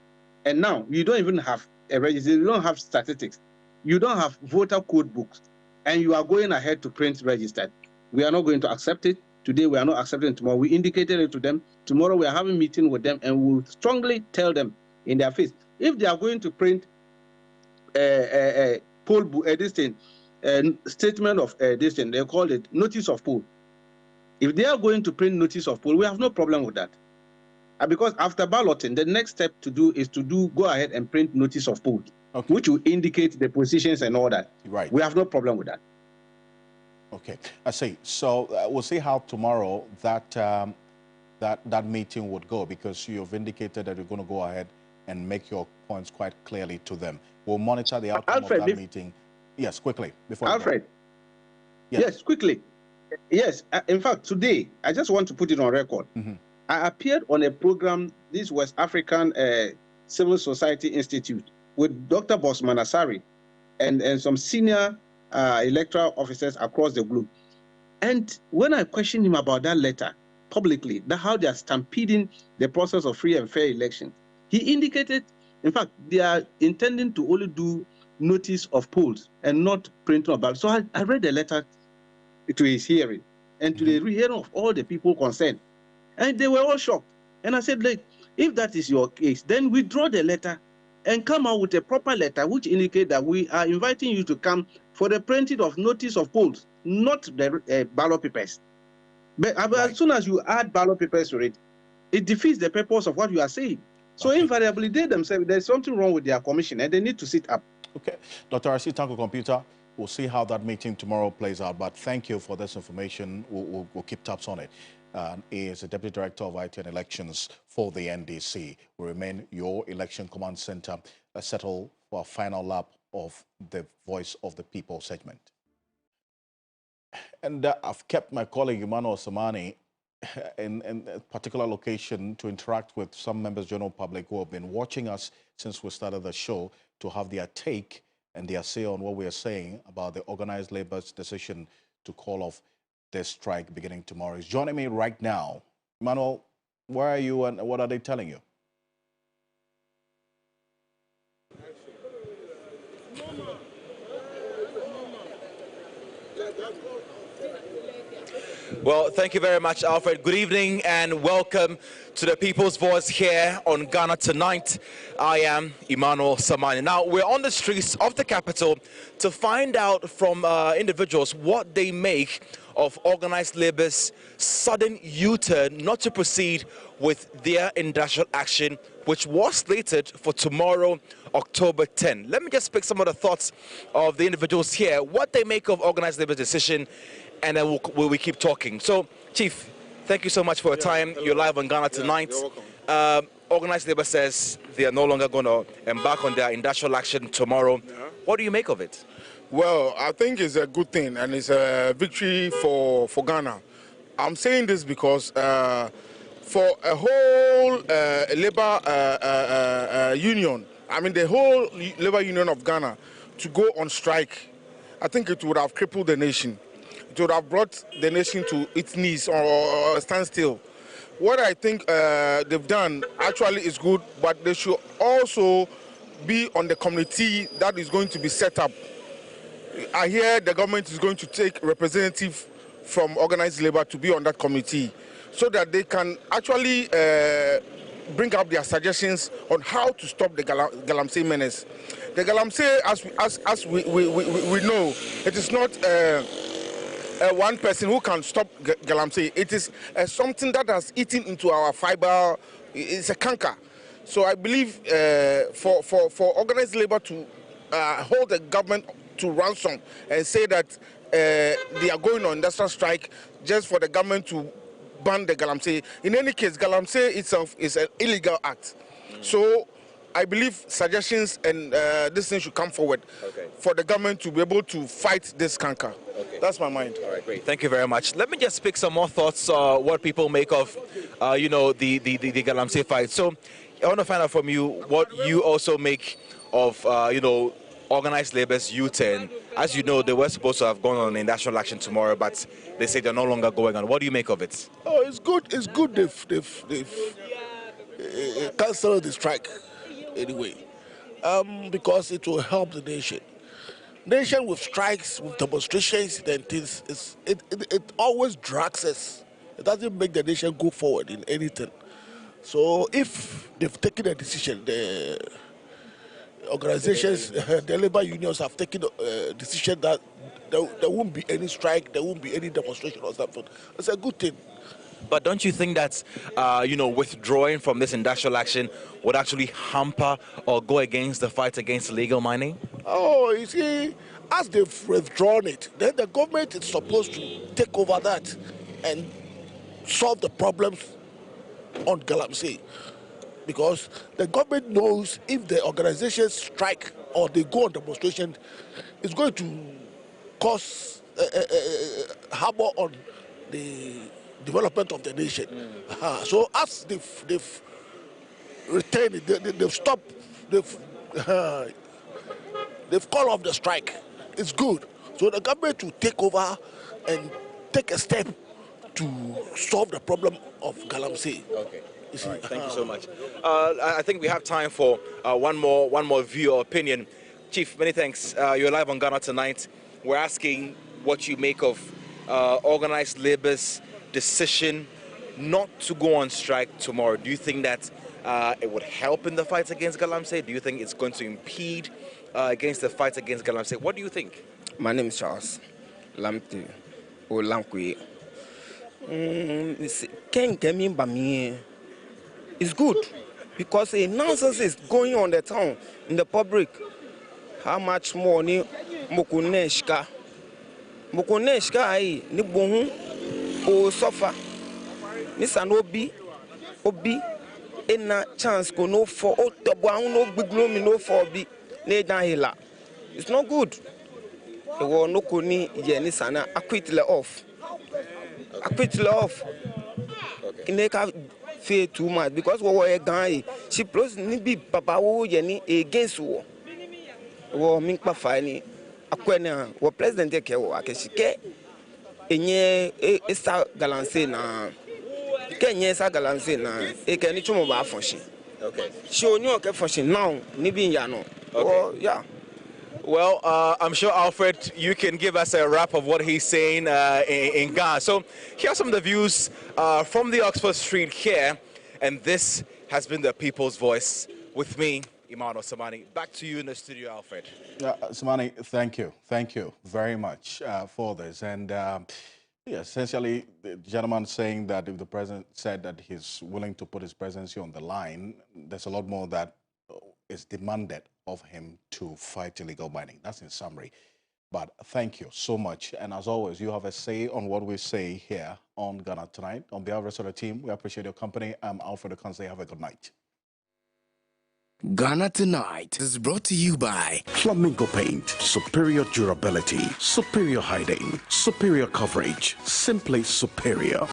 and now you don't even have a register, you don't have statistics, you don't have voter code books, and you are going ahead to print registered, we are not going to accept it. Today, we are not accepting it. Tomorrow, we indicated it to them. Tomorrow, we are having a meeting with them, and we'll strongly tell them in their face, if they are going to print a poll book, this thing, statement of this thing, they call it notice of poll. If they are going to print notice of poll, we have no problem with that. Because after balloting, the next step to do is to go ahead and print notice of poll, which will indicate the positions and all that. Right. We have no problem with that. Okay, I see. So we'll see how tomorrow that meeting would go, because you've indicated that you're going to go ahead and make your points quite clearly to them. We'll monitor the outcome of that meeting. Yes, quickly. Before Alfred. Yes, quickly. Yes, in fact, today, I just want to put it on record. I appeared on a program, this West African Civil Society Institute, with Dr. Bosman Asari and some senior electoral officers across the globe. And when I questioned him about that letter publicly, how they are stampeding the process of free and fair election, he indicated, in fact, they are intending to only do notice of polls and not printing of ballots. So I read the letter to his hearing and to the hearing of all the people concerned. And they were all shocked. And I said, like, if that is your case, then withdraw the letter and come out with a proper letter which indicates that we are inviting you to come for the printing of notice of polls, not the ballot papers. But as soon as you add ballot papers to it, it defeats the purpose of what you are saying. So invariably, they themselves, there's something wrong with their commission and they need to sit up. Okay. Dr. Arsi Tanko Computer, we'll see how that meeting tomorrow plays out. But thank you for this information. We'll keep tabs on it. He is the Deputy Director of IT and Elections for the NDC. We remain your election command center. Let's settle for a final lap of the Voice of the People segment. And I've kept my colleague Emmanuel Samani in a particular location to interact with some members of the general public who have been watching us since we started the show to have their take and their say on what we are saying about the organized labor's decision to call off this strike beginning tomorrow. He's joining me right now. Emmanuel, where are you and what are they telling you? Well, thank you very much, Alfred. Good evening and welcome to the People's Voice here on Ghana Tonight. I am Emmanuel Samani. Now, we're on the streets of the capital to find out from individuals what they make of organized labor's sudden U-turn not to proceed with their industrial action, which was slated for tomorrow, October 10. Let me just pick some of the thoughts of the individuals here, what they make of organized labor's decision, and then we'll keep talking. So, Chief, thank you so much for your time. You're live on Ghana Tonight. You're welcome. Organized labor says they are no longer going to embark on their industrial action tomorrow. What do you make of it? Well, I think it's a good thing and it's a victory for Ghana. I'm saying this because for a whole labor union, I mean the whole labor union of Ghana to go on strike, I think it would have crippled the nation. It would have brought the nation to its knees or standstill. What I think they've done actually is good, but they should also be on the committee that is going to be set up. I hear the government is going to take representative from organized labor to be on that committee so that they can actually bring up their suggestions on how to stop the Galamsey menace. The Galamsey, as we know, it is not one person who can stop Galamsey. It is something that has eaten into our fiber. It's a canker. So I believe for organized labor to hold the government to ransom and say that they are going on industrial strike just for the government to ban the Galamsey. In any case, Galamsey itself is an illegal act. So I believe suggestions and this thing should come forward for the government to be able to fight this canker. That's my mind. All right, great. Thank you very much. Let me just pick some more thoughts what people make of, the Galamsey fight. So I want to find out from you what you also make of, organized labor's U-turn. As you know, they were supposed to have gone on industrial action tomorrow, but they say they're no longer going on. What do you make of it? Oh, it's good. It's good they've cancelled the strike anyway, because it will help the nation. Nation with strikes, with demonstrations, then things, it always drags us. It doesn't make the nation go forward in anything. So if they've taken a decision, the organizations, the labor unions have taken a decision that there won't be any strike, there won't be any demonstration or something. It's a good thing. But don't you think that, withdrawing from this industrial action would actually hamper or go against the fight against illegal mining? Oh, you see, as they've withdrawn it, then the government is supposed to take over that and solve the problems on Galamsey. Because the government knows if the organizations strike or they go on demonstration, it's going to cause harbor on the development of the nation. So as they've retained it, they've stopped, they've called off the strike. It's good. So the government will take over and take a step to solve the problem of Galamsey. Okay. All right, thank you so much. I think we have time for one more view or opinion. Chief, many thanks. You're live on Ghana Tonight. We're asking what you make of organized labor's decision not to go on strike tomorrow? Do you think that it would help in the fight against Galamsey? Do you think it's going to impede against the fight against Galamsey? What do you think? My name is Charles Lamte or Lamkwe. It's good because a nonsense is going on the town in the public. How much money Mokuneshka ai ni bohun o suffer. Nisan obi ena chance go no for o tobo an no gbiglo mi no for bi na dan hila. It's not good. E wo no ko ni ye ni sana acquit le off. Ineka fear too much because we were a guy. She plus ni bi papa wo ye ni against wo. Wo minkpa fani akwena wo president ke wo akeshike enye esa galanse na kenye esa galanse na e ke ni chumo ba function. Okay. She only okay function now ni bi ya no. Oh yeah. Well, I'm sure, Alfred, you can give us a wrap of what he's saying in Ghana. So here are some of the views from the Oxford Street here, and this has been the People's Voice with me, Emmanuel Samani. Back to you in the studio, Alfred. Samani, thank you. Thank you very much for this. And yeah, essentially, the gentleman saying that if the president said that he's willing to put his presidency on the line, there's a lot more that is demanded of him to fight illegal mining. That's in summary. But thank you so much. And as always, you have a say on what we say here on Ghana Tonight. On behalf of the rest of the team, we appreciate your company. I'm Alfred. Have a good night. Ghana Tonight is brought to you by Flamingo Paint. Superior durability, superior hiding, superior coverage, simply superior.